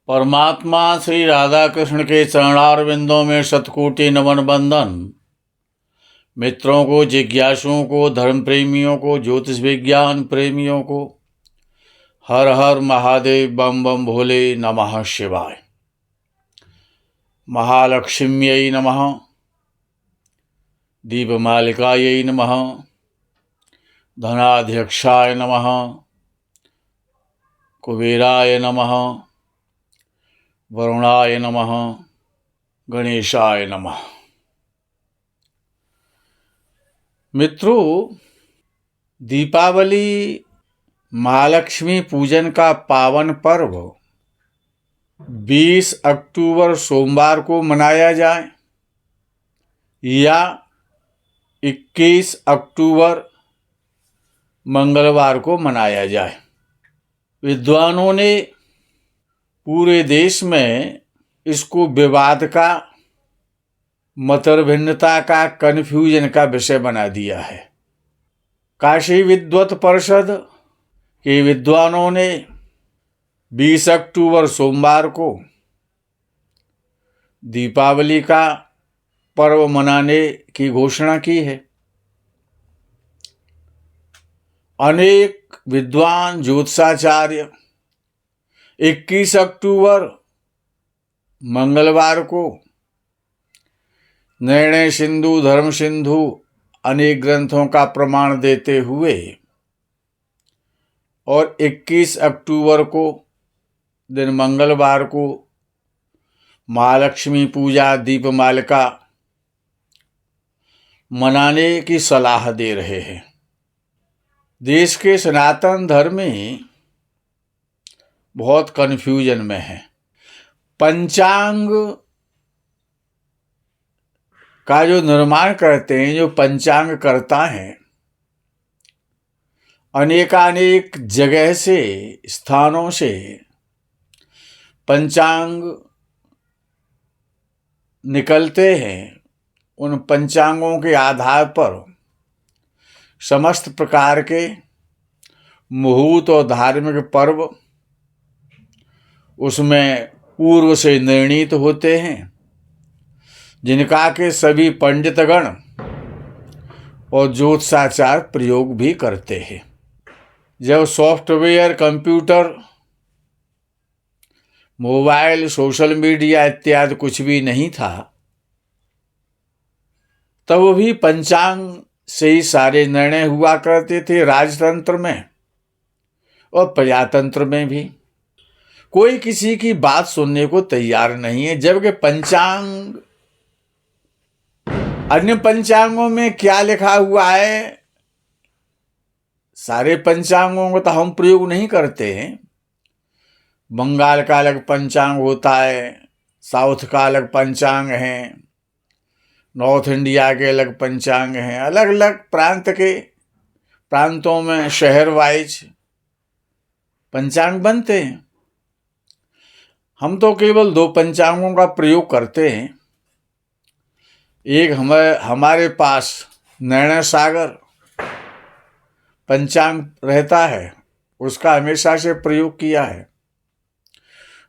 परमात्मा श्री राधा कृष्ण के चरणारविंदों में शतकोटि नमन बंदन। मित्रों को, जिज्ञासुओं को, धर्म प्रेमियों को, ज्योतिष विज्ञान प्रेमियों को हर हर महादेव, बम बम भोले, नमः शिवाय। महालक्ष्म्यै नमः, दीपमालिकायै नमः, धनाध्यक्षाय नमः, कुबेराय नमः, वरुणाय नमः, गणेशाय नमः। मित्रों, दीपावली महालक्ष्मी पूजन का पावन पर्व 20 अक्टूबर सोमवार को मनाया जाए या 21 अक्टूबर मंगलवार को मनाया जाए। विद्वानों ने पूरे देश में इसको विवाद का, मतभिन्नता का, कन्फ्यूजन का विषय बना दिया है। काशी विद्वत परिषद के विद्वानों ने 20 अक्टूबर सोमवार को दीपावली का पर्व मनाने की घोषणा की है। अनेक विद्वान ज्योतिषाचार्य 21 अक्टूबर मंगलवार को निर्णय सिंधु, धर्म सिंधु अनेक ग्रंथों का प्रमाण देते हुए और 21 अक्टूबर को दिन मंगलवार को महालक्ष्मी पूजा, दीपमालिका मनाने की सलाह दे रहे हैं। देश के सनातन धर्म में बहुत कन्फ्यूजन में है। पंचांग का जो निर्माण करते हैं, जो पंचांग करता है, अनेकानेक जगह से, स्थानों से पंचांग निकलते हैं। उन पंचांगों के आधार पर समस्त प्रकार के मुहूर्त और धार्मिक पर्व उसमें पूर्व से निर्णीत होते हैं, जिनका के सभी पंडितगण और ज्योतिषाचार्य प्रयोग भी करते हैं। जब software, computer, mobile, social media इत्यादि कुछ भी नहीं था, तब भी पंचांग से ही सारे निर्णय हुआ करते थे। राजतंत्र में और प्रजातंत्र में भी कोई किसी की बात सुनने को तैयार नहीं है। जबकि पंचांग, अन्य पंचांगों में क्या लिखा हुआ है, सारे पंचांगों को तो हम प्रयोग नहीं करते हैं। बंगाल का अलग पंचांग होता है, साउथ का अलग पंचांग है, नॉर्थ इंडिया के अलग पंचांग हैं, अलग अलग प्रांतों में शहर वाइज पंचांग बनते हैं। हम तो केवल 2 पंचांगों का प्रयोग करते हैं। एक हमारे पास निर्णय सागर पंचांग रहता है, उसका हमेशा से प्रयोग किया है।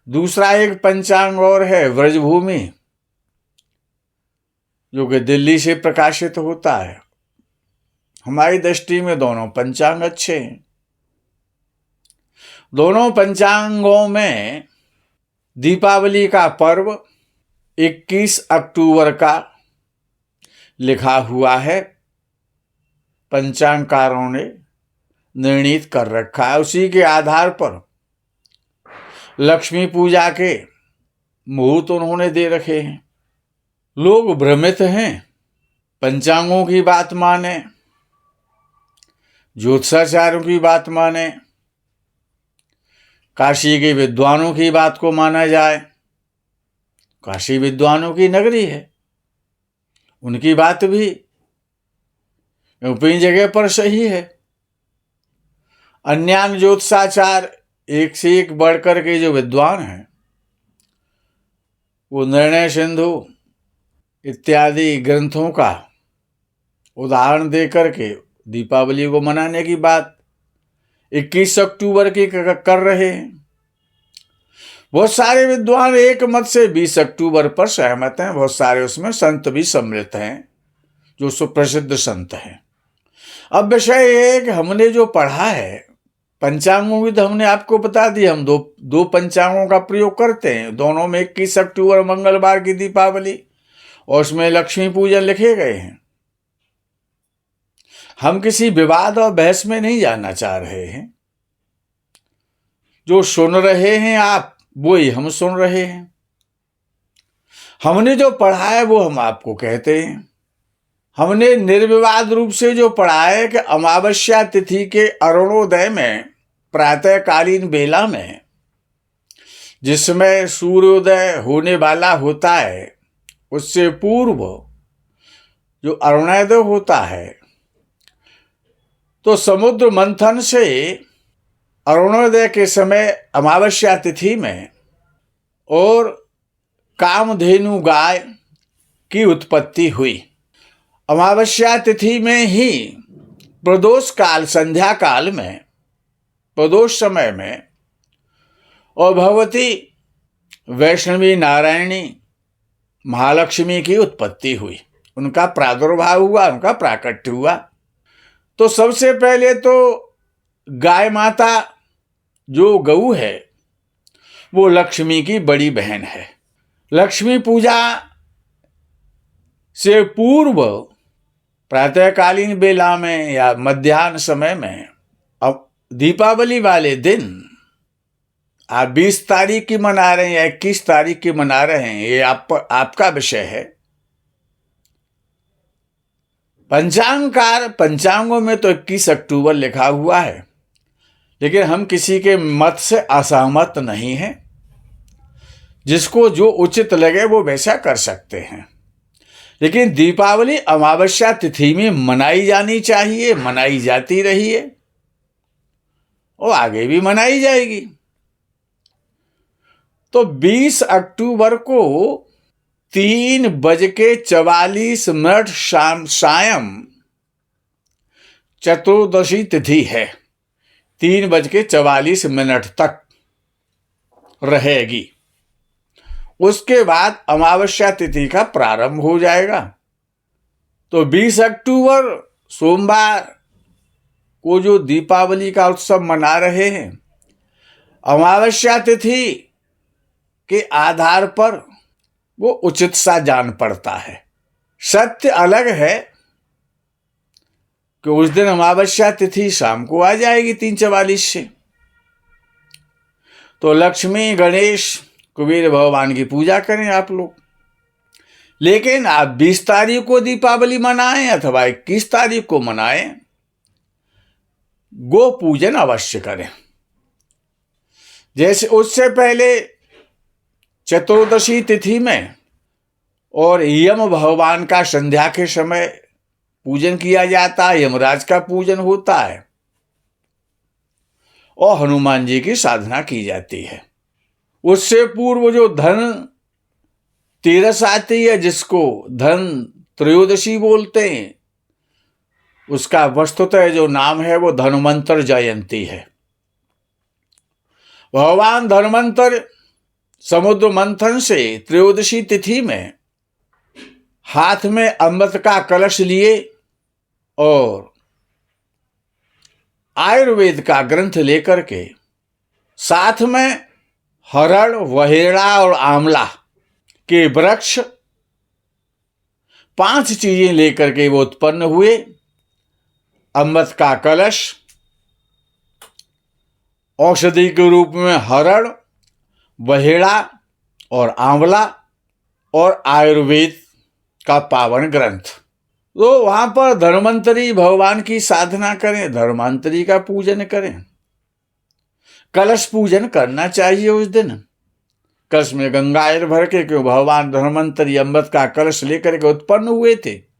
दूसरा एक पंचांग और है, व्रजभूमि, जो कि दिल्ली से प्रकाशित होता है। हमारी दृष्टि में दोनों पंचांग अच्छे हैं। दोनों पंचांगों में दीपावली का पर्व 21 अक्टूबर का लिखा हुआ है। पंचांगकारों ने निर्णीत कर रखा है। उसी के आधार पर लक्ष्मी पूजा के मुहूर्त उन्होंने दे रखे हैं। लोग भ्रमित हैं। पंचांगों की बात माने, ज्योतिषाचार्यों की बात माने, काशी के विद्वानों की बात को माना जाए। काशी विद्वानों की नगरी है, उनकी बात भी अपनी जगह पर सही है। अन्य ज्योतिषाचार्य एक से एक बढ़कर के जो विद्वान हैं, वो निर्णय सिंधु इत्यादि ग्रंथों का उदाहरण दे करके दीपावली को मनाने की बात 21 अक्टूबर की कर रहे हैं। बहुत सारे विद्वान एक मत से 20 अक्टूबर पर सहमत हैं। बहुत सारे उसमें संत भी सम्मिलित हैं जो सुप्रसिद्ध संत हैं। अब विषय ये है कि हमने जो पढ़ा है पंचांगों की, तो हमने आपको बता दिया, हम दो पंचांगों का प्रयोग करते हैं। दोनों में 21 अक्टूबर मंगलवार की दीपावली और उसमें लक्ष्मी पूजन लिखे गए हैं। हम किसी विवाद और बहस में नहीं जाना चाह रहे हैं। जो सुन रहे हैं आप, वो ही हम सुन रहे हैं। हमने जो पढ़ा है वो हम आपको कहते हैं। हमने निर्विवाद रूप से जो पढ़ा है कि अमावस्या तिथि के अरुणोदय में, प्रातःकालीन बेला में, जिसमें सूर्योदय होने वाला होता है, उससे पूर्व जो अरुणोदय होता है, तो समुद्र मंथन से अरुणोदय के समय अमावस्या तिथि में और कामधेनु गाय की उत्पत्ति हुई। अमावस्या तिथि में ही प्रदोष काल, संध्या काल में, प्रदोष समय में, और भगवती वैष्णवी नारायणी महालक्ष्मी की उत्पत्ति हुई, उनका प्रादुर्भाव हुआ, उनका प्राकट्य हुआ। तो सबसे पहले तो गाय माता जो गऊ है वो लक्ष्मी की बड़ी बहन है। लक्ष्मी पूजा से पूर्व प्रातःकालीन बेला में या मध्याह्न समय में, अब दीपावली वाले दिन आप 20 तारीख की मना रहे हैं या 21 तारीख की मना रहे हैं, ये आपका विषय है। पंचांगों में तो 21 अक्टूबर लिखा हुआ है, लेकिन हम किसी के मत से असहमत नहीं हैं। जिसको जो उचित लगे वो वैसा कर सकते हैं। लेकिन दीपावली अमावस्या तिथि में मनाई जानी चाहिए, मनाई जाती रही है और आगे भी मनाई जाएगी। तो 20 अक्टूबर को 3:44 सायं चतुर्दशी तिथि है। 3:44 तक रहेगी। उसके बाद अमावस्या तिथि का प्रारंभ हो जाएगा। तो 20 अक्टूबर सोमवार को जो दीपावली का उत्सव मना रहे हैं, अमावस्या तिथि के आधार पर वो उचित सा जान पड़ता है। सत्य अलग है कि उस दिन अमावस्या तिथि शाम को आ जाएगी 3:44 से। तो लक्ष्मी, गणेश, कुबेर भगवान की पूजा करें आप लोग। लेकिन आप 20 तारीख को दीपावली मनाएं अथवा 21 तारीख को मनाएं, गो पूजन अवश्य करें। जैसे उससे पहले चतुर्दशी तिथि में और यम भगवान का संध्या के समय पूजन किया जाता है, यमराज का पूजन होता है और हनुमान जी की साधना की जाती है। उससे पूर्व जो धन तेरस आती है, जिसको धन त्रयोदशी बोलते हैं, उसका वस्तुतः जो नाम है वो धन्वंतर जयंती है। भगवान धन्वंतर समुद्र मंथन से त्रयोदशी तिथि में हाथ में अमृत का कलश लिए और आयुर्वेद का ग्रंथ लेकर के साथ में हरण, वहेड़ा और आंवला के वृक्ष, 5 चीजें लेकर के वो उत्पन्न हुए। अमृत का कलश, औषधि के रूप में हरण, वहेड़ा और आंवला, और आयुर्वेद का पावन ग्रंथ। तो वहां पर धन्वंतरी भगवान की साधना करें, धन्वंतरी का पूजन करें। कलश पूजन करना चाहिए उस दिन। कलश में गंगाजल भर के, क्यों भगवान धन्वंतरी अमृत का कलश लेकर के उत्पन्न हुए थे।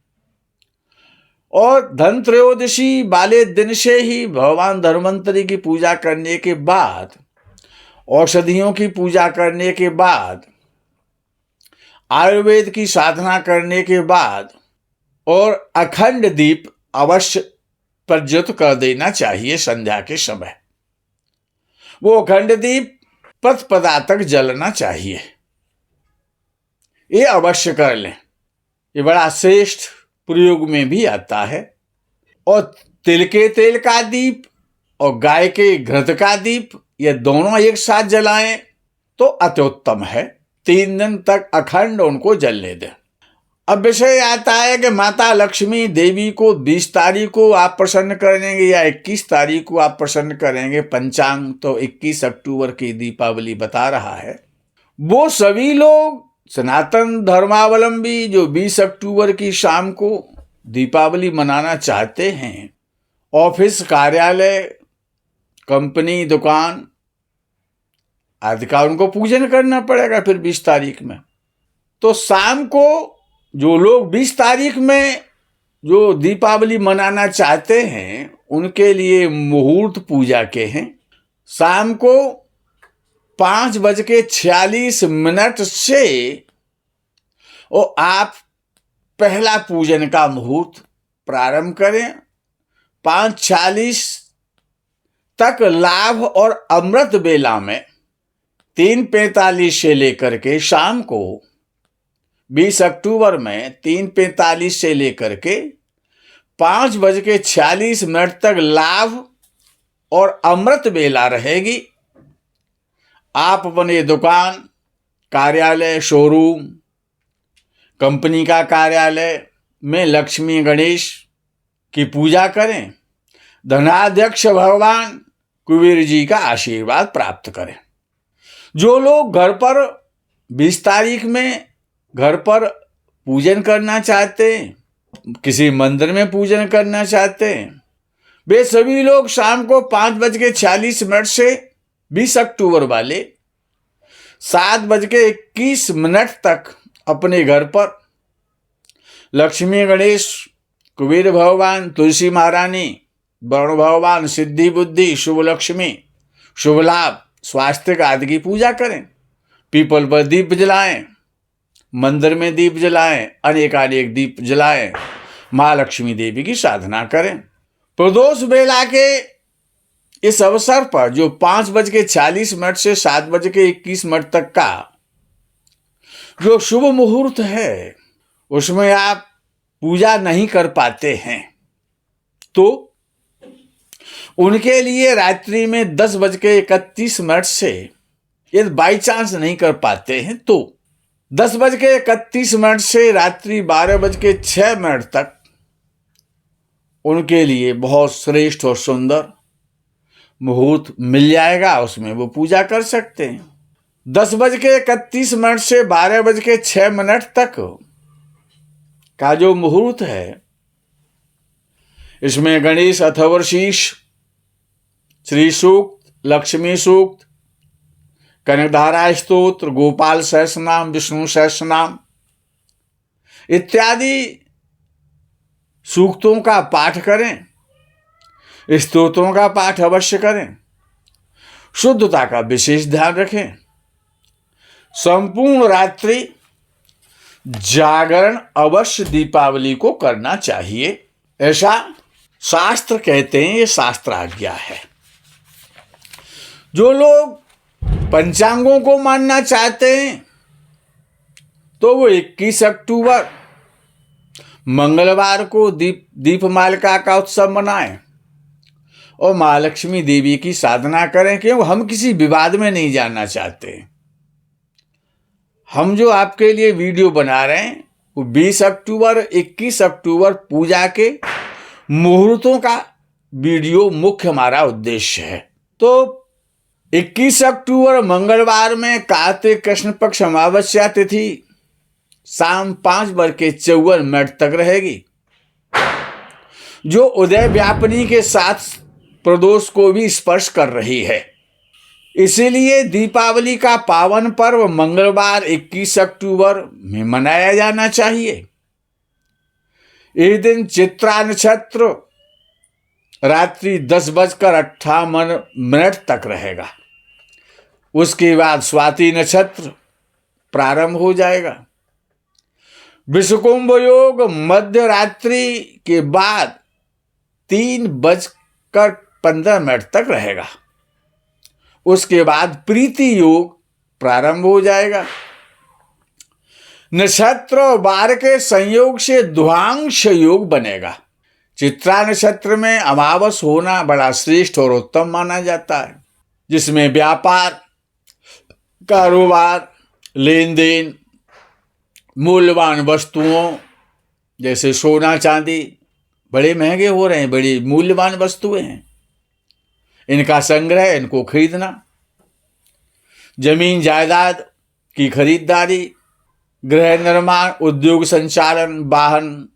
और धन त्रयोदशी वाले दिन से ही भगवान धन्वंतरी की पूजा करने के बाद, औषधियों की पूजा करने के बाद, आयुर्वेद की साधना करने के बाद और अखंड दीप अवश्य प्रज्वलित कर देना चाहिए संध्या के समय। वो अखंड दीप पद तक जलना चाहिए। ये अवश्य कर लें, ये बड़ा श्रेष्ठ प्रयोग में भी आता है। और तिल के तेल का दीप और गाय के घृत का दीप, ये दोनों एक साथ जलाएं तो अत्युत्तम है। 3 दिन तक अखंड उनको जलने दें। अब विषय आता है कि माता लक्ष्मी देवी को 20 तारीख को आप प्रसन्न करेंगे या 21 तारीख को आप प्रसन्न करेंगे। पंचांग तो 21 अक्टूबर की दीपावली बता रहा है। वो सभी लोग सनातन धर्मावलंबी जो 20 अक्टूबर की शाम को दीपावली मनाना चाहते हैं, ऑफिस, कार्यालय, कंपनी, दुकान आदि का उनको पूजन करना पड़ेगा फिर 20 तारीख में। तो शाम को जो लोग 20 तारीख में जो दीपावली मनाना चाहते हैं उनके लिए मुहूर्त पूजा के हैं। शाम को 5:46 से और आप पहला पूजन का मुहूर्त प्रारंभ करें। 5:46 तक लाभ और अमृत बेला में 3:45 से लेकर के शाम को 20 अक्टूबर में 3:45 से लेकर के 5:46 तक लाभ और अमृत बेला रहेगी। आप अपने दुकान, कार्यालय, शोरूम, कंपनी का कार्यालय में लक्ष्मी गणेश की पूजा करें। धनाध्यक्ष भगवान कुबेर जी का आशीर्वाद प्राप्त करें। जो लोग घर पर 20 तारीख में घर पर पूजन करना चाहते हैं, किसी मंदिर में पूजन करना चाहते हैं, वे सभी लोग शाम को 5:46 से 20 अक्टूबर वाले 7:21 तक अपने घर पर लक्ष्मी गणेश, कुबेर भगवान, तुलसी महारानी, वरुण भगवान, सिद्धि बुद्धि, शुभ लक्ष्मी, शुभ लाभ, स्वास्थ्य आदि की पूजा करें। पीपल पर दीप जलाएं, मंदिर में दीप जलाएं, अनेकानेक दीप जलाएं, माँ लक्ष्मी देवी की साधना करें। प्रदोष बेला के इस अवसर पर जो 5:40 से 7:21 तक का जो शुभ मुहूर्त है उसमें आप पूजा नहीं कर पाते हैं तो उनके लिए रात्रि में 10:31 से, यदि बाई चांस नहीं कर पाते हैं तो 10:31 से रात्रि 12:06 तक उनके लिए बहुत श्रेष्ठ और सुंदर मुहूर्त मिल जाएगा, उसमें वो पूजा कर सकते हैं। 10:31 से 12:06 तक का जो मुहूर्त है इसमें गणेश अथर्वशीष, श्री सूक्त, लक्ष्मी सूक्त, कनकधारा स्तोत्र, गोपाल सहस्रनाम, विष्णु सहस्रनाम इत्यादि सूक्तों का पाठ करें। स्तोत्रों का पाठ अवश्य करें। शुद्धता का विशेष ध्यान रखें। संपूर्ण रात्रि जागरण अवश्य दीपावली को करना चाहिए, ऐसा शास्त्र कहते हैं। ये शास्त्र आज्ञा है। जो लोग पंचांगों को मानना चाहते हैं तो वो 21 अक्टूबर मंगलवार को दीपमालिका का उत्सव मनाएं और माँ लक्ष्मी देवी की साधना करें, क्योंकि हम किसी विवाद में नहीं जाना चाहते। हम जो आपके लिए वीडियो बना रहे हैं वो 20 अक्टूबर, 21 अक्टूबर पूजा के मुहूर्तों का वीडियो मुख्य हमारा उद्देश्य है। तो 21 अक्टूबर मंगलवार में कार्तिक कृष्ण पक्ष अमावस्या तिथि शाम 5:54 तक रहेगी, जो उदय व्यापनी के साथ प्रदोष को भी स्पर्श कर रही है। इसीलिए दीपावली का पावन पर्व मंगलवार 21 अक्टूबर में मनाया जाना चाहिए। इस दिन चित्रा नक्षत्र रात्रि 10:58 तक रहेगा। उसके बाद स्वाति नक्षत्र प्रारंभ हो जाएगा। विषुकुंभ योग मध्य रात्रि के बाद 3:15 तक रहेगा। उसके बाद प्रीति योग प्रारंभ हो जाएगा। नक्षत्र और वार के संयोग से द्वांश योग बनेगा। चित्रा नक्षत्र में अमावस होना बड़ा श्रेष्ठ और उत्तम माना जाता है, जिसमें व्यापार, कारोबार, लेन देन, मूल्यवान वस्तुओं जैसे सोना चांदी बड़े महंगे हो रहे हैं, बड़ी मूल्यवान वस्तुएं हैं, इनका संग्रह, इनको खरीदना, जमीन जायदाद की खरीदारी, गृह निर्माण, उद्योग संचालन, वाहन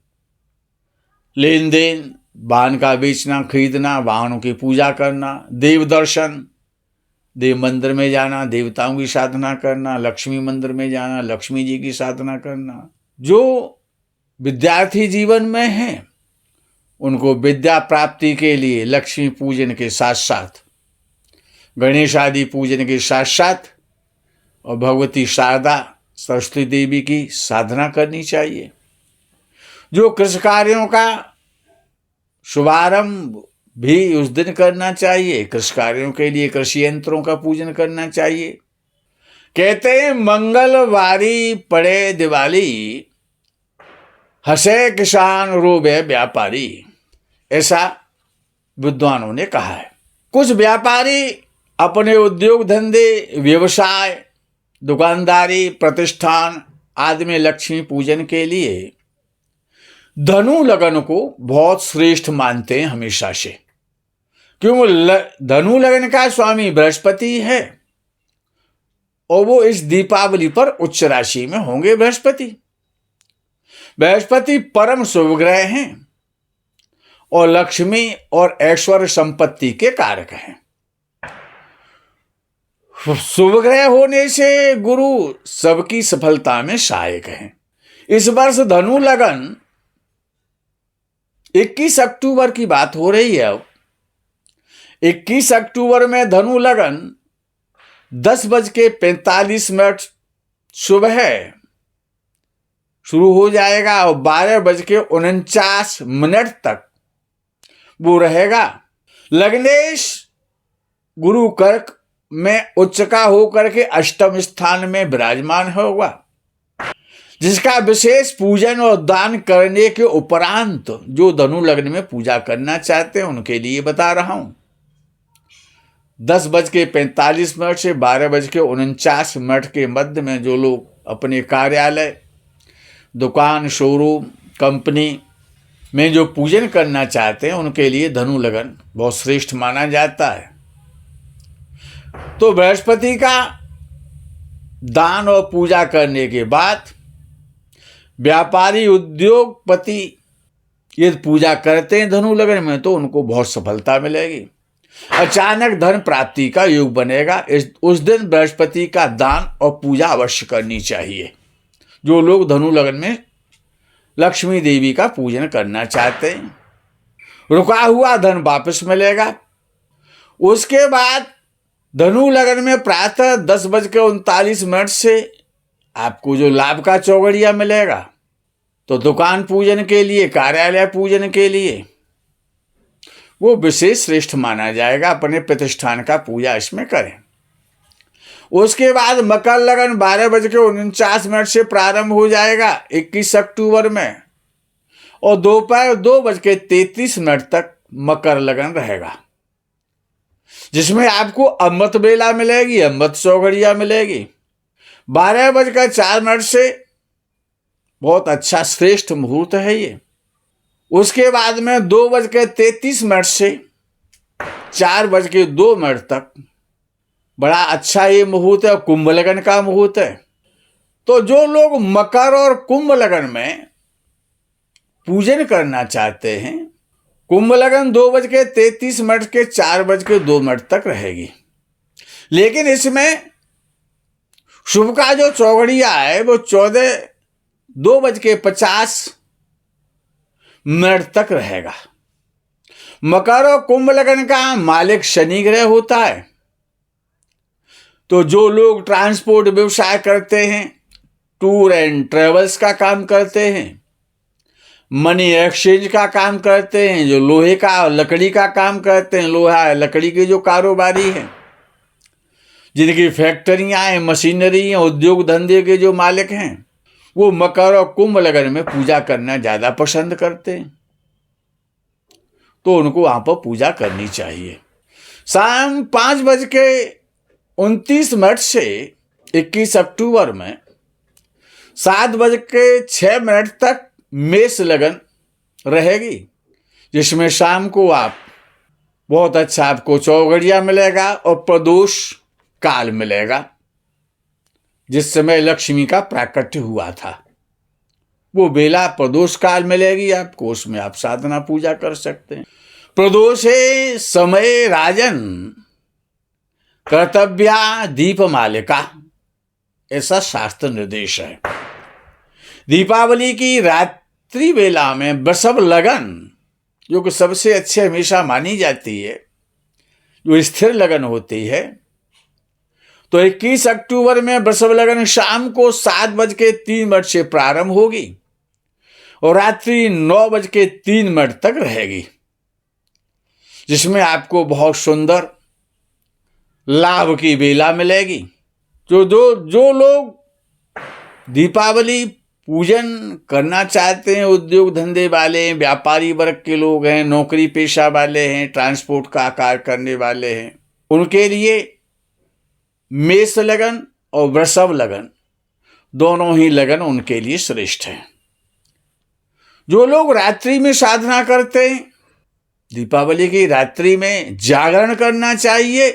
लेन देन, वाहन का बेचना खरीदना, वाहनों की पूजा करना, देव दर्शन, देव मंदिर में जाना, देवताओं की साधना करना, लक्ष्मी मंदिर में जाना, लक्ष्मी जी की साधना करना। जो विद्यार्थी जीवन में हैं उनको विद्या प्राप्ति के लिए लक्ष्मी पूजन के साथ साथ, गणेश आदि पूजन के साथ साथ और भगवती शारदा सरस्वती देवी की साधना करनी चाहिए। जो कृषि कार्यों का शुभारंभ भी उस दिन करना चाहिए। कृषि कार्यों के लिए कृषि यंत्रों का पूजन करना चाहिए। कहते हैं मंगलवारी पड़े दिवाली, हंसे किसान रोवे व्यापारी, ऐसा विद्वानों ने कहा है। कुछ व्यापारी अपने उद्योग धंधे, व्यवसाय, दुकानदारी, प्रतिष्ठान आदि में लक्ष्मी पूजन के लिए धनु लगन को बहुत श्रेष्ठ मानते हैं हमेशा से, क्यों? धनु लगन का स्वामी बृहस्पति है और वो इस दीपावली पर उच्च राशि में होंगे। बृहस्पति परम शुभ ग्रह हैं और लक्ष्मी और ऐश्वर्य संपत्ति के कारक हैं। शुभ ग्रह होने से गुरु सबकी सफलता में सहायक हैं। इस वर्ष धनु लगन 21 अक्टूबर की बात हो रही है। 21 अक्टूबर में धनु लगन 10:45 सुबह शुरू हो जाएगा और 12:49 तक वो रहेगा। लग्नेश गुरु कर्क में उच्चका होकर के अष्टम स्थान में विराजमान होगा, जिसका विशेष पूजन और दान करने के उपरांत जो धनु लग्न में पूजा करना चाहते हैं उनके लिए बता रहा हूं। 10:45 से 12:49 के मध्य में जो लोग अपने कार्यालय, दुकान, शोरूम, कंपनी में जो पूजन करना चाहते हैं उनके लिए धनु लगन बहुत श्रेष्ठ माना जाता है। तो बृहस्पति का दान और पूजा करने के बाद व्यापारी, उद्योगपति यदि पूजा करते हैं धनु लगन में तो उनको बहुत सफलता मिलेगी। अचानक धन प्राप्ति का योग बनेगा। उस दिन बृहस्पति का दान और पूजा अवश्य करनी चाहिए। जो लोग धनु लगन में लक्ष्मी देवी का पूजन करना चाहते हैं, रुका हुआ धन वापस मिलेगा। उसके बाद धनु लगन में प्रातः 10:39 से आपको जो लाभ का चौगड़िया मिलेगा, तो दुकान पूजन के लिए, कार्यालय पूजन के लिए वो विशेष श्रेष्ठ माना जाएगा। अपने प्रतिष्ठान का पूजा इसमें करें। उसके बाद मकर लगन 12:49 से प्रारंभ हो जाएगा 21 अक्टूबर में और दोपहर 2:33 तक मकर लगन रहेगा, जिसमें आपको अमृत बेला मिलेगी, अमृत चौगड़िया मिलेगी। 12:04 से बहुत अच्छा श्रेष्ठ मुहूर्त है ये। उसके बाद में 2:33 से 4:02 तक बड़ा अच्छा ये मुहूर्त है, कुंभ लगन का मुहूर्त है। तो जो लोग मकर और कुंभ लगन में पूजन करना चाहते हैं, कुंभ लगन 2:33 के 4:02 तक रहेगी। लेकिन इसमें शुभ का जो चौगड़िया है वो 2:50 तक रहेगा। मकर और कुंभ लगन का मालिक शनि ग्रह होता है। तो जो लोग ट्रांसपोर्ट व्यवसाय करते हैं, टूर एंड ट्रेवल्स का काम करते हैं, मनी एक्सचेंज का काम करते हैं, जो लोहे का और लकड़ी का काम करते हैं, लोहा लकड़ी के जो कारोबारी हैं, जिनकी फैक्ट्रियां हैं, मशीनरी हैं, उद्योग धंधे के जो मालिक हैं, वो मकर और कुंभ लगन में पूजा करना ज़्यादा पसंद करते हैं, तो उनको वहाँ पर पूजा करनी चाहिए। शाम 5:29 से 21 अक्टूबर में 7:06 तक मेष लगन रहेगी, जिसमें शाम को आप बहुत अच्छा आपको चौघड़िया मिलेगा और प्रदोष काल मिलेगा, जिस समय लक्ष्मी का प्राकट्य हुआ था। वो बेला प्रदोष काल मिलेगी आपको, उसमें आप साधना पूजा कर सकते हैं। प्रदोषे समय राजन कर्तव्या दीपमालिका, ऐसा शास्त्र निर्देश है। दीपावली की रात्रि बेला में वृषभ लगन, जो कि सबसे अच्छे हमेशा मानी जाती है, जो स्थिर लगन होती है, तो 21 अक्टूबर में वृषभ लगन शाम को 7:03 से प्रारंभ होगी और रात्रि 9:03 तक रहेगी, जिसमें आपको बहुत सुंदर लाभ की बेला मिलेगी। जो लोग दीपावली पूजन करना चाहते हैं, उद्योग धंधे वाले हैं, व्यापारी वर्ग के लोग हैं, नौकरी पेशा वाले हैं, ट्रांसपोर्ट का कार्य करने वाले हैं, उनके लिए मेष लगन और वृषभ लगन दोनों ही लगन उनके लिए श्रेष्ठ है। जो लोग रात्रि में साधना करते हैं, दीपावली की रात्रि में जागरण करना चाहिए।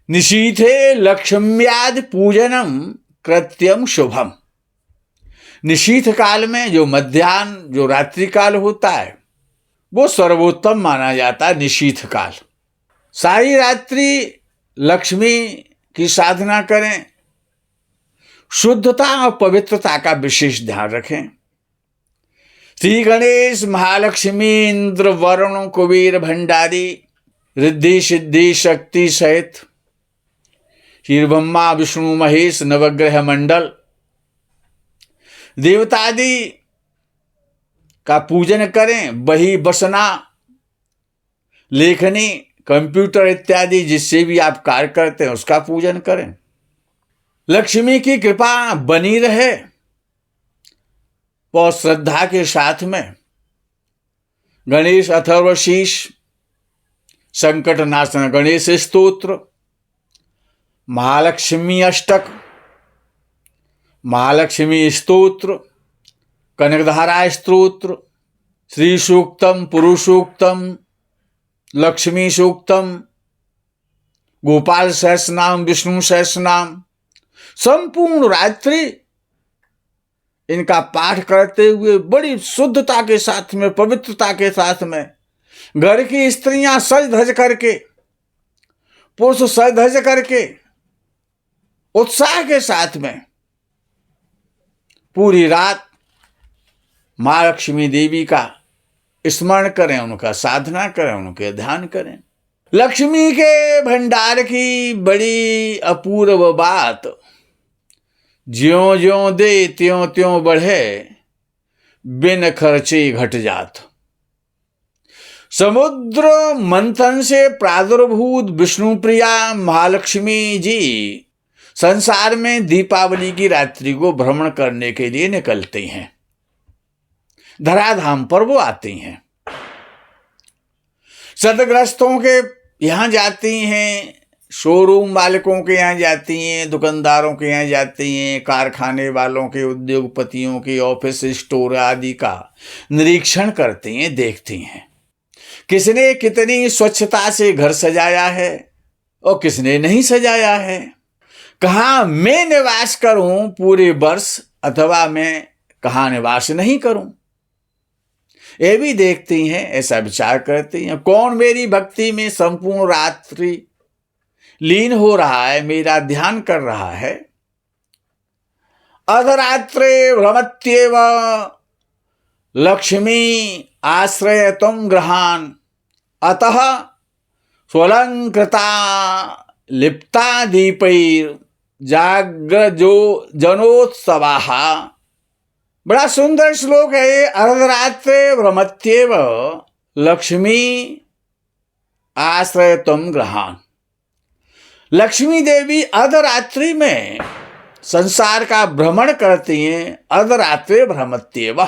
निशीथे लक्ष्म्याद पूजनम कृत्यम शुभम। निशीथ काल में जो मध्याह्न, जो रात्रि काल होता है, वो सर्वोत्तम माना जाता है। निशीथ काल, सारी रात्रि लक्ष्मी की साधना करें, शुद्धता और पवित्रता का विशेष ध्यान रखें। श्री गणेश, महालक्ष्मी, इंद्र, वरुण, कुबेर, भंडारी, रिद्धि सिद्धि शक्ति सहित श्री ब्रह्मा, विष्णु, महेश, नवग्रह मंडल, देवतादि का पूजन करें। बही, बसना, लेखनी, कंप्यूटर इत्यादि जिससे भी आप कार्य करते हैं उसका पूजन करें। लक्ष्मी की कृपा बनी रहे, बहुत श्रद्धा के साथ में गणेश अथर्वशीष, संकट नाशन गणेश स्तोत्र, महालक्ष्मी अष्टक, महालक्ष्मी स्तोत्र, कनकधारा स्तोत्र, श्री सूक्तम, पुरुषोक्तम, लक्ष्मी सूक्तम, गोपाल सहस्रनाम, विष्णु सहस्रनाम, संपूर्ण रात्रि इनका पाठ करते हुए बड़ी शुद्धता के साथ में, पवित्रता के साथ में, घर की स्त्रियां सज धज करके, पुरुष सज धज करके, उत्साह के साथ में पूरी रात माँ लक्ष्मी देवी का स्मरण करें, उनका साधना करें, उनके ध्यान करें। लक्ष्मी के भंडार की बड़ी अपूर्व बात, ज्यों ज्यों दे त्यों त्यों बढ़े, बिन खर्चे घट जात। समुद्र मंथन से प्रादुर्भूत विष्णु प्रिया महालक्ष्मी जी संसार में दीपावली की रात्रि को भ्रमण करने के लिए निकलते हैं। धराधाम पर वो आती हैं, सदग्रस्तों के यहां जाती हैं, शोरूम मालिकों के यहाँ जाती हैं, दुकानदारों के यहाँ जाती हैं, कारखाने वालों के, उद्योगपतियों के ऑफिस स्टोर आदि का निरीक्षण करती हैं, देखती हैं किसने कितनी स्वच्छता से घर सजाया है और किसने नहीं सजाया है, कहाँ मैं निवास करूं पूरे वर्ष अथवा मैं कहाँ निवास नहीं करूं, ये भी देखती हैं, ऐसा विचार करती हैं। कौन मेरी भक्ति में संपूर्ण रात्रि लीन हो रहा है, मेरा ध्यान कर रहा है। अधरात्रे भ्रमत्येव लक्ष्मी आश्रय तुम ग्रहान, अतः स्वलंकृता लिप्ता दीपैर जाग्रजो जनोत्सवाः। बड़ा सुंदर श्लोक है ये। अर्धरात्रे भ्रमत्येव लक्ष्मी आश्रय तुम ग्रहान। लक्ष्मी देवी अर्धरात्रि में संसार का भ्रमण करती हैं। अर्धरात्रे भ्रमत्येव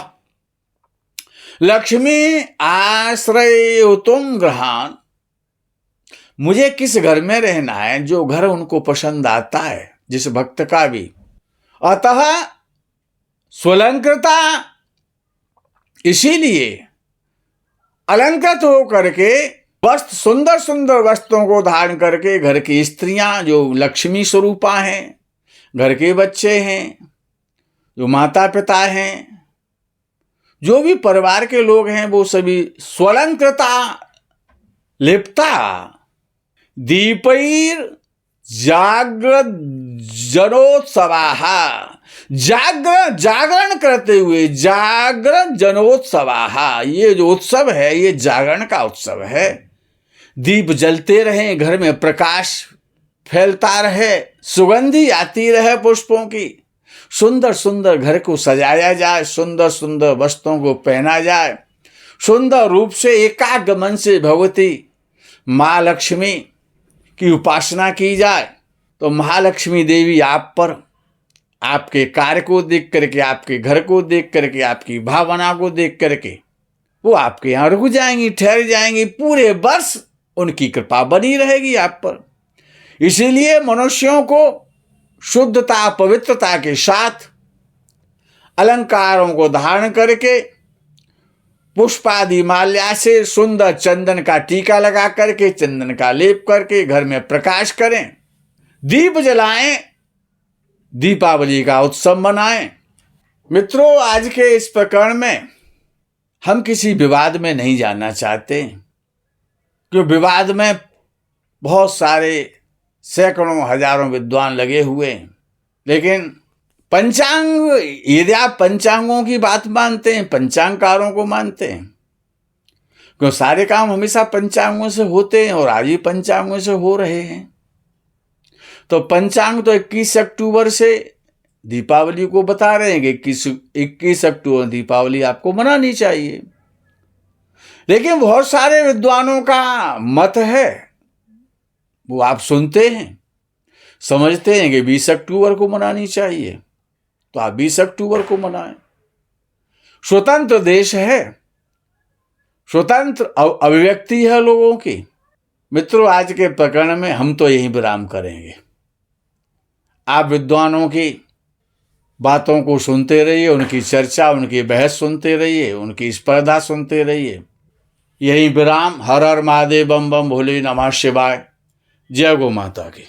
लक्ष्मी आश्रय तुम ग्रहान। मुझे किस घर में रहना है, जो घर उनको पसंद आता है, जिस भक्त का भी। अतः स्वलंकृता, इसीलिए अलंकृत हो करके वस्त्र, सुंदर सुंदर वस्त्रों को धारण करके घर की स्त्रियां जो लक्ष्मी स्वरूपा हैं, घर के बच्चे हैं, जो माता पिता हैं, जो भी परिवार के लोग हैं, वो सभी स्वलंकृता लिप्ता दीपैर जागृत जनोत्सवाः। जागरण करते हुए, जागरण जनोत्सवाः, ये जो उत्सव है ये जागरण का उत्सव है। दीप जलते रहे, घर में प्रकाश फैलता रहे, सुगंधी आती रहे पुष्पों की, सुंदर सुंदर घर को सजाया जाए, सुंदर सुंदर वस्त्रों को पहना जाए, सुंदर रूप से एकाग्र मन से भगवती माँ लक्ष्मी की उपासना की जाए। तो महालक्ष्मी देवी आप पर, आपके कार्य को देख करके, आपके घर को देख करके, आपकी भावना को देख करके वो आपके यहाँ रुक जाएंगी, ठहर जाएंगी। पूरे वर्ष उनकी कृपा बनी रहेगी आप पर। इसीलिए मनुष्यों को शुद्धता पवित्रता के साथ अलंकारों को धारण करके, पुष्पादि माल्या से सुंदर चंदन का टीका लगा करके, चंदन का लेप करके घर में प्रकाश करें, दीप जलाएं, दीपावली का उत्सव मनाएं। मित्रों, आज के इस प्रकरण में हम किसी विवाद में नहीं जाना चाहते, क्योंकि विवाद में बहुत सारे सैकड़ों हजारों विद्वान लगे हुए हैं। लेकिन पंचांग, यदि आप पंचांगों की बात मानते हैं, पंचांगकारों को मानते हैं, क्योंकि सारे काम हमेशा पंचांगों से होते हैं और आज भी पंचांगों से हो रहे हैं। तो पंचांग तो 21 अक्टूबर से दीपावली को बता रहे हैं कि 21 अक्टूबर दीपावली आपको मनानी चाहिए। लेकिन बहुत सारे विद्वानों का मत है, वो आप सुनते हैं, समझते हैं कि 20 अक्टूबर को मनानी चाहिए, तो आप 20 अक्टूबर को मनाएं। स्वतंत्र देश है, स्वतंत्र अभिव्यक्ति है लोगों की। मित्रों, आज के प्रकरण में हम तो यही विराम करेंगे। आप विद्वानों की बातों को सुनते रहिए, उनकी चर्चा, उनकी बहस सुनते रहिए, उनकी स्पर्धा सुनते रहिए। यही विराम। हर हर महादेव, बम बम भोले, नमः शिवाय। जय गौ माता की।